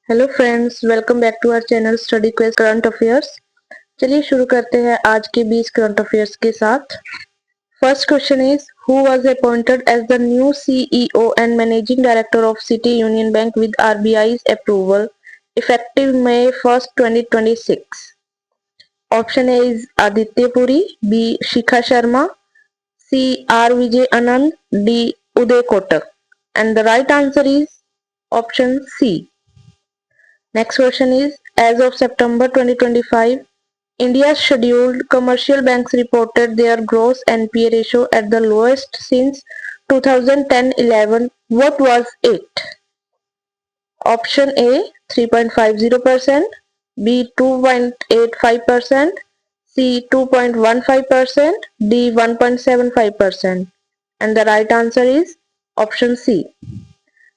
Hello friends, welcome back to our channel study quiz current affairs. चलिए शुरू करते हैं आज के 20 करंट अफेयर्स के साथ। First question is who was appointed as the new CEO and managing director of City Union Bank with RBI's approval effective May 1st, 2026? Option A is Aditya Puri, B Shikha Sharma, C R Vijay Anand, D Uday Kotak, and the right answer is option C. Next question is, as of September 2025, India's scheduled commercial banks reported their gross NPA ratio at the lowest since 2010-11. What was it? Option A 3.50%, B 2.85%, C 2.15%, D 1.75%. And the right answer is option C.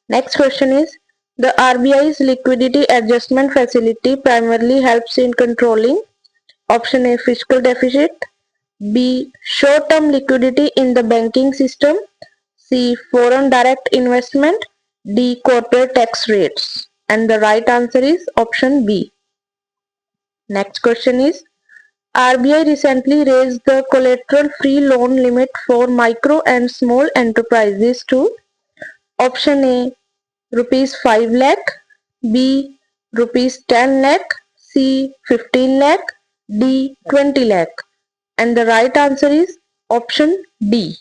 Next question is, the RBI's liquidity adjustment facility primarily helps in controlling option A fiscal deficit, B short-term liquidity in the banking system, C foreign direct investment, D corporate tax rates. And the right answer is option B. Next question is, RBI recently raised the collateral-free loan limit for micro and small enterprises to option A rupees 5 lakh, B rupees 10 lakh, C 15 lakh, D 20 lakh. And the right answer is option D.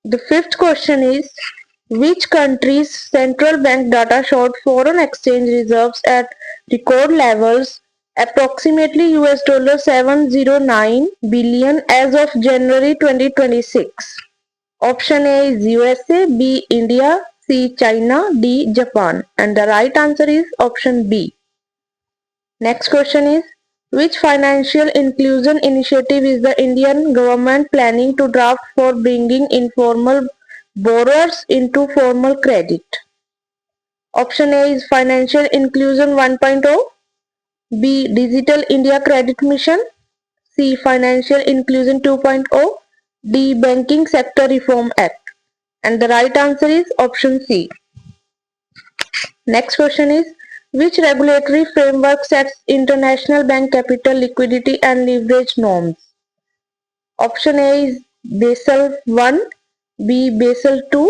The fifth question is, which country's central bank data showed foreign exchange reserves at record levels, approximately $709 billion as of January 2026? Option A is USA, B India, C China, D Japan. And the right answer is option B. Next question is, which financial inclusion initiative is the Indian government planning to draft for bringing informal borrowers into formal credit? Option A is Financial Inclusion 1.0, B Digital India Credit Mission, C Financial Inclusion 2.0, D Banking Sector Reform Act. And the right answer is option C. Next question is, which regulatory framework sets international bank capital, liquidity and leverage norms? Option A is Basel 1, B Basel 2,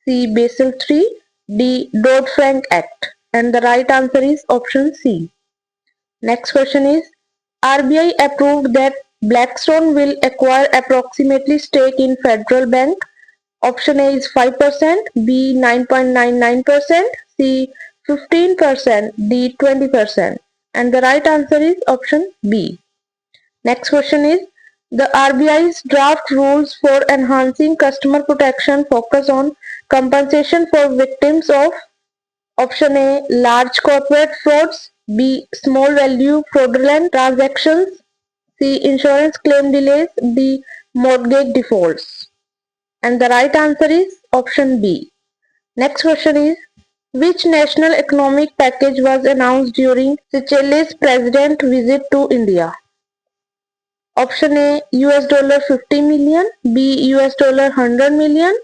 C Basel 3, D Dodd-Frank Act. And the right answer is option C. Next question is, RBI approved that Blackstone will acquire approximately stake in Federal Bank. Option A is 5%, B 9.99%, C 15%, D 20%. And the right answer is option B. Next question is, the RBI's draft rules for enhancing customer protection focus on compensation for victims of option A large corporate frauds, B small value fraudulent transactions, C insurance claim delays, D mortgage defaults. And the right answer is option B. Next question is, which national economic package was announced during Seychelles' president visit to India? Option A $50 million, B $100 million,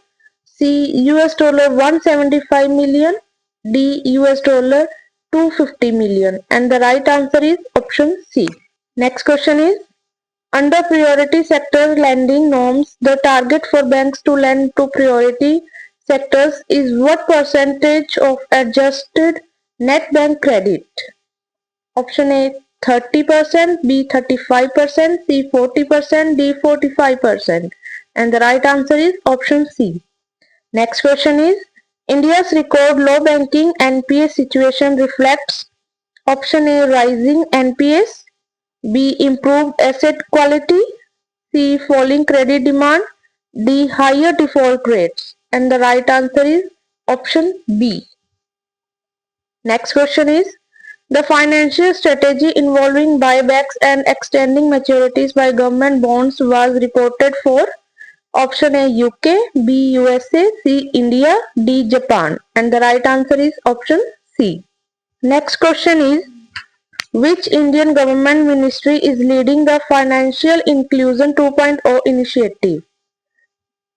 C $175 million, D $250 million. And the right answer is option C. Next question is, under priority sector lending norms, the target for banks to lend to priority sectors is what percentage of adjusted net bank credit? Option A 30%, B 35%, C 40%, D 45%. And the right answer is option C. Next question is, India's record low banking NPA situation reflects option A rising NPAs, B improved asset quality, C falling credit demand, D higher default rates. And the right answer is option B. Next question is, the financial strategy involving buybacks and extending maturities by government bonds was reported for option A UK, B USA, C India, D Japan. And the right answer is option C. Next question is, which Indian government ministry is leading the Financial Inclusion 2.0 initiative?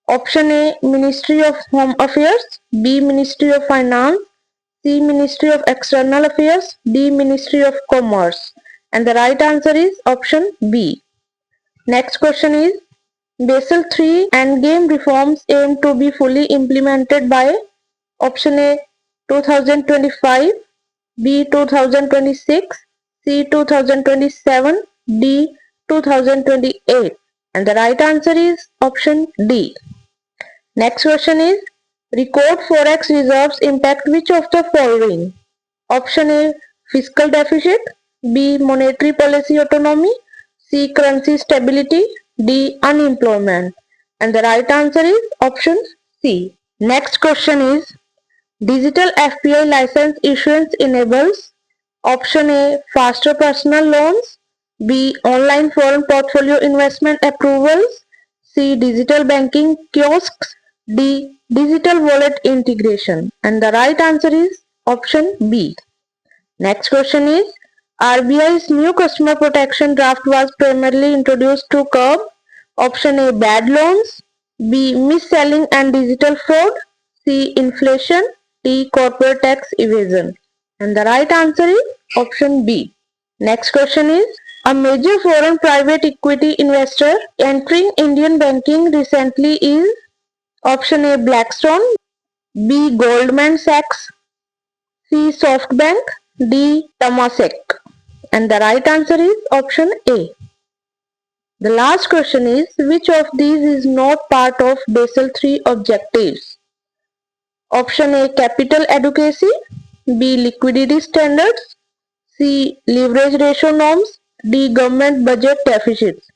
Option A Ministry of Home Affairs, B Ministry of Finance, C. Ministry of External Affairs, D. Ministry of Commerce. And the right answer is option B. Next question is, Basel III Endgame reforms aim to be fully implemented by option A 2025, B 2026, C 2027, D 2028. And the right answer is option D. Next question is, record forex reserves impact which of the following? Option A fiscal deficit, B monetary policy autonomy, C currency stability, D unemployment. And the right answer is option C. Next question is, digital FPI license issuance enables option A faster personal loans, B online foreign portfolio investment approvals, C digital banking kiosks, D digital wallet integration. And the right answer is option B. Next question is, RBI's new customer protection draft was primarily introduced to curb option A bad loans, B mis-selling and digital fraud, C inflation, D corporate tax evasion. And the right answer is option B. Next question is, a major foreign private equity investor entering Indian banking recently is option A Blackstone, B Goldman Sachs, C SoftBank, D Temasek. And the right answer is option A. The last question is, which of these is not part of Basel III objectives? Option A capital adequacy, B liquidity standards, C leverage ratio norms, D government budget deficits.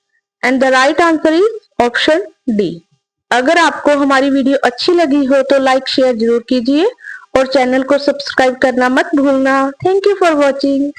And the right answer is option D. अगर आपको हमारी video अच्छी लगी हो तो like share जरूर कीजिए और चैनल को सब्सक्राइब करना मत भूलना। Thank you for watching.